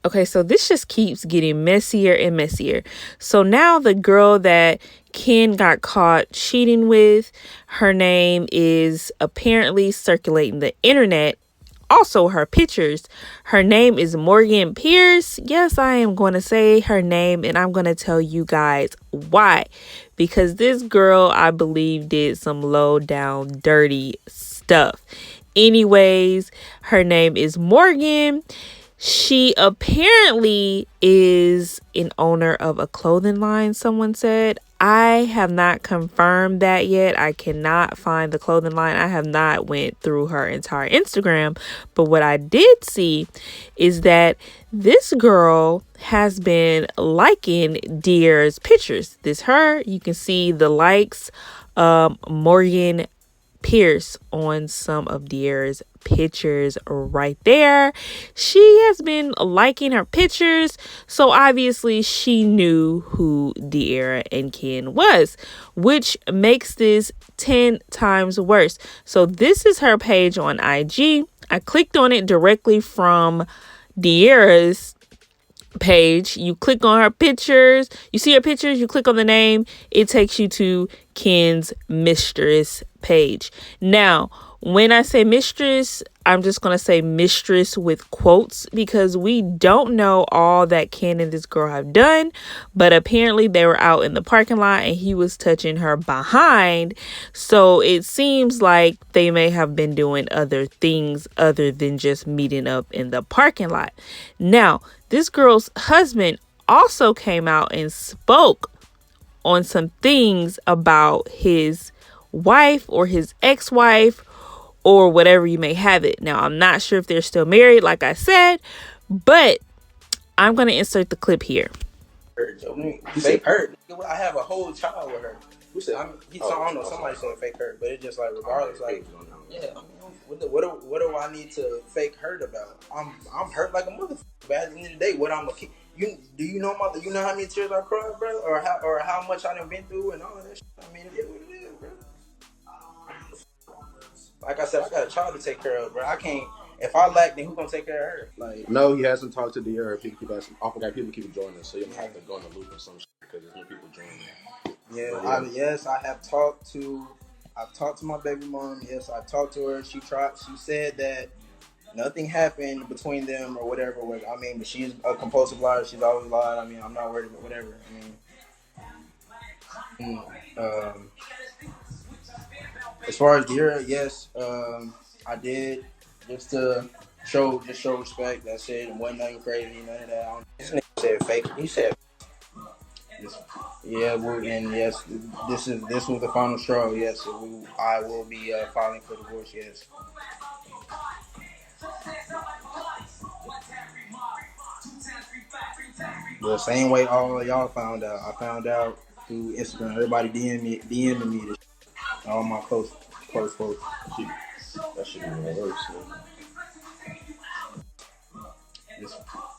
Okay, so this just keeps getting messier and messier. So now the girl that Ken got caught cheating with, her name is apparently circulating the internet. Also, her pictures. Her name is Morgan Pierce. Yes, I am going to say her name, and I'm going to tell you guys why. Because this girl, I believe, did some low down dirty stuff. Anyways, her name is Morgan. She apparently is an owner of a clothing line, someone said. I have not confirmed that yet. I cannot find the clothing line. I have not went through her entire Instagram. But what I did see is that this girl has been liking Dearra's pictures. This her. You can see the likes. Morgan Pierce on some of Dearra's pictures right there. She has been liking her pictures, so obviously she knew who Dearra and Ken was, which makes this 10 times worse. So this is her page on IG. I clicked on it directly from Dearra's page. You click on her pictures, you see her pictures, you click on the name, it takes you to Ken's mistress page. Now, when I say mistress, I'm just going to say mistress with quotes because we don't know all that Ken and this girl have done, but apparently they were out in the parking lot and he was touching her behind. So it seems like they may have been doing other things other than just meeting up in the parking lot. Now, this girl's husband also came out and spoke on some things about his wife or his ex-wife or whatever you may have it. Now, I'm not sure if they're still married, like I said, but I'm going to insert the clip here. Fake hurt. I have a whole child with her. I don't know, somebody saying fake hurt, but it's just like, regardless, like, yeah, what do I need to fake hurt about? I'm hurt like a motherfucker. But at the end of the day, what I'm a kid. Do you know how many tears I cried, bro, or how much I done been through and all of that shit? I mean, it is what it is, bro. Like I said, I got a child to take care of, bro. I can't. If I lack, then who gonna take care of her? Like, no, he hasn't talked to Dearra. People keep asking. I forgot people keep joining us, so you have to go in the loop or some shit because there's new people joining. Yeah, I've talked to my baby mom. Yes, I talked to her. She said that nothing happened between them or whatever. I mean, but she's a compulsive liar. She's always lied. I mean, I'm not worried about whatever. I mean, as far as Dearra, yes, I did just to show respect. That's it. It wasn't nothing crazy, none of that. This nigga said fake. He said, yeah, and yes, this was the final straw. Yes, I will be filing for divorce. Yes. The same way all of y'all found out. I found out through Instagram. Everybody DMing me this. All my close folks. That shit even worse.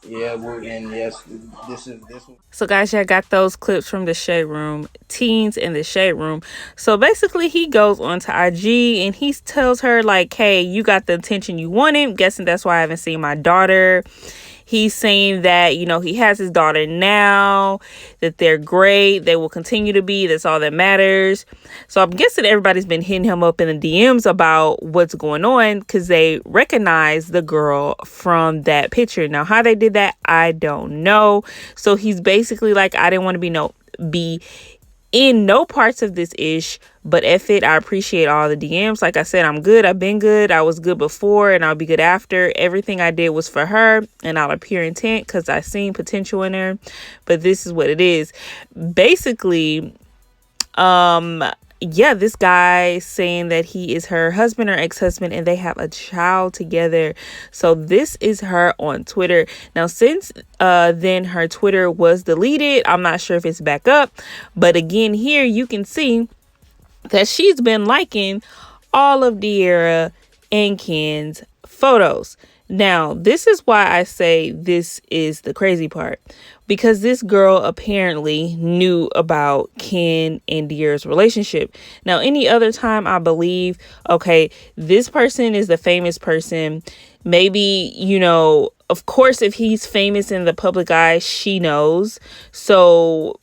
Yeah, and yes, this is. So guys, I got those clips from the Shade Room, Teens in the Shade Room. So basically he goes onto IG and he tells her like, hey, you got the attention you wanted. I'm guessing that's why I haven't seen my daughter. He's saying that, you know, he has his daughter now, that they're great. They will continue to be. That's all that matters. So I'm guessing everybody's been hitting him up in the DMs about what's going on because they recognize the girl from that picture. Now, how they did that, I don't know. So he's basically like, I didn't want to be in no parts of this ish, but F it, I appreciate all the DMs. Like I said, I'm good. I've been good. I was good before and I'll be good after. Everything I did was for her and out of pure intent because I seen potential in her. But this is what it is. Basically, yeah, this guy saying that he is her husband or ex-husband and they have a child together. So this is her on Twitter. Now, since then her Twitter was deleted. I'm not sure if it's back up. But again, here you can see that she's been liking all of Dearra and Ken's photos. Now, this is why I say this is the crazy part. Because this girl apparently knew about Ken and Dearra's relationship. Now, any other time, I believe, okay, this person is the famous person. Maybe, of course, if he's famous in the public eye, she knows. So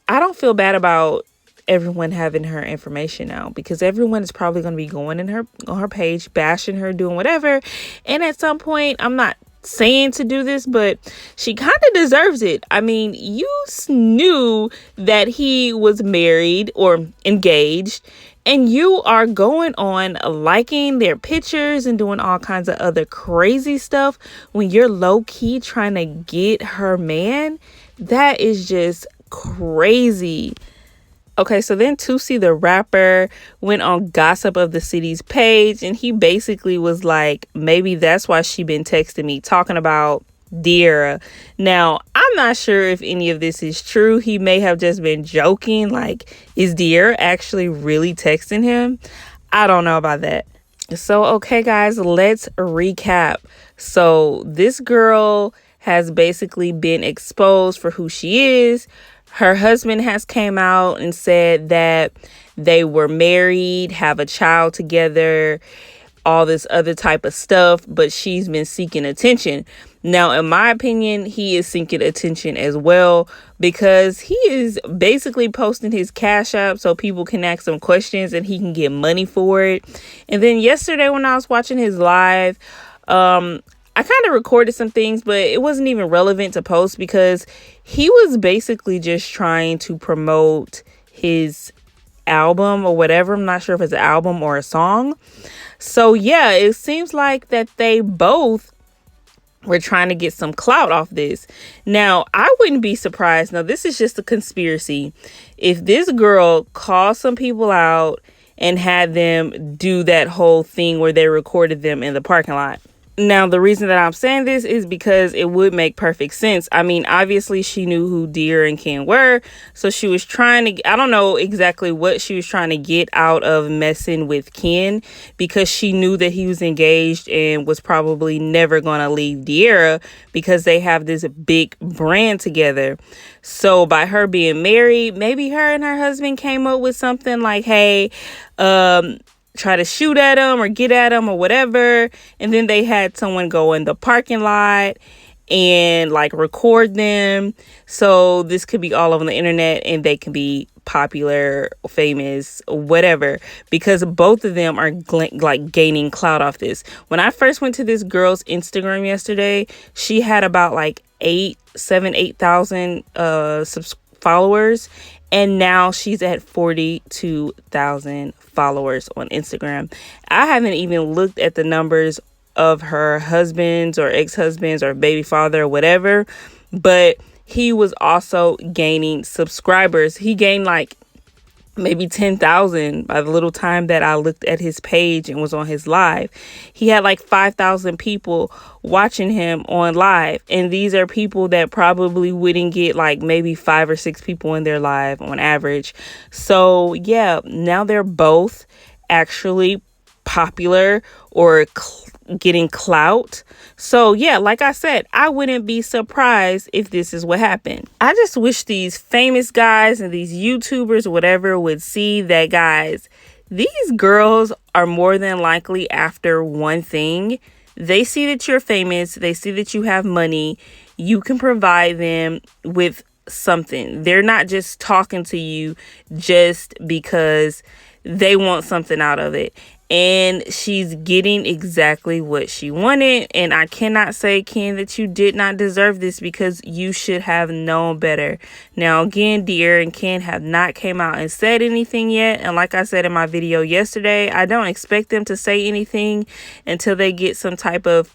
I don't feel bad about everyone having her information now, because everyone is probably going to be going on her page, bashing her, doing whatever. And at some point, I'm not saying to do this, but she kind of deserves it. I mean, you knew that he was married or engaged, and you are going on liking their pictures and doing all kinds of other crazy stuff when you're low-key trying to get her man. That is just crazy. Okay, so then Tusi the rapper went on Gossip of the City's page, and he basically was like, maybe that's why she been texting me talking about Dearra. Now, I'm not sure if any of this is true. He may have just been joking. Like, is Dearra actually really texting him? I don't know about that. So, okay, guys, let's recap. So this girl has basically been exposed for who she is. Her husband has came out and said that they were married, have a child together, all this other type of stuff, but she's been seeking attention. Now, in my opinion, he is seeking attention as well, because he is basically posting his Cash App so people can ask him questions and he can get money for it. And then yesterday when I was watching his live, I kind of recorded some things, but it wasn't even relevant to post because he was basically just trying to promote his album or whatever. I'm not sure if it's an album or a song. So yeah, it seems like that they both were trying to get some clout off this. Now, I wouldn't be surprised. Now, this is just a conspiracy. If this girl called some people out and had them do that whole thing where they recorded them in the parking lot. Now, the reason that I'm saying this is because it would make perfect sense. I mean, obviously, she knew who Dearra and Ken were. So she was trying to, I don't know exactly what she was trying to get out of messing with Ken, because she knew that he was engaged and was probably never going to leave Dearra because they have this big brand together. So by her being married, maybe her and her husband came up with something like, hey, try to shoot at him or get at him or whatever. And then they had someone go in the parking lot and like record them. So this could be all over the internet and they can be popular, famous, whatever, because both of them are like gaining clout off this. When I first went to this girl's Instagram yesterday, she had about like 8,000 followers. And now she's at 42,000 followers on Instagram. I haven't even looked at the numbers of her husbands or ex-husbands or baby father or whatever, but he was also gaining subscribers. He gained like maybe 10,000 by the little time that I looked at his page and was on his live. He had like 5,000 people watching him on live. And these are people that probably wouldn't get like maybe 5 or 6 people in their live on average. So yeah, now they're both actually popular or getting clout. So yeah, like I said, I wouldn't be surprised if this is what happened. I just wish these famous guys and these YouTubers or whatever would see that, guys, these girls are more than likely after one thing. They see that you're famous. They see that you have money. You can provide them with something. They're not just talking to you just because they want something out of it. And she's getting exactly what she wanted. And I cannot say, Ken, that you did not deserve this, because you should have known better. Now, again, Dearra and Ken have not came out and said anything yet. And like I said in my video yesterday, I don't expect them to say anything until they get some type of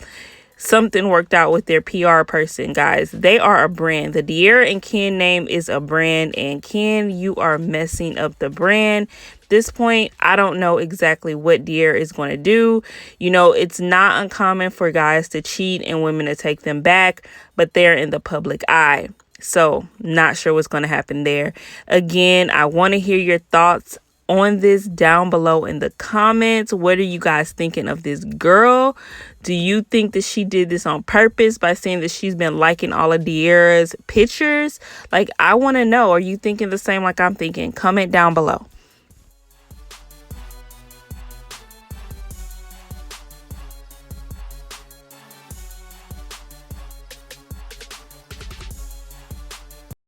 something worked out with their PR person, guys. They are a brand. The Dearra and Ken name is a brand, and Ken, you are messing up the brand. At this point, I don't know exactly what Dearra is going to do. You know, it's not uncommon for guys to cheat and women to take them back, but they're in the public eye. So, not sure what's going to happen there. Again, I want to hear your thoughts on this down below in the comments. What are you guys thinking of this girl? Do you think that she did this on purpose by saying that she's been liking all of Dearra's pictures? Like, I want to know, are you thinking the same like I'm thinking? Comment down below.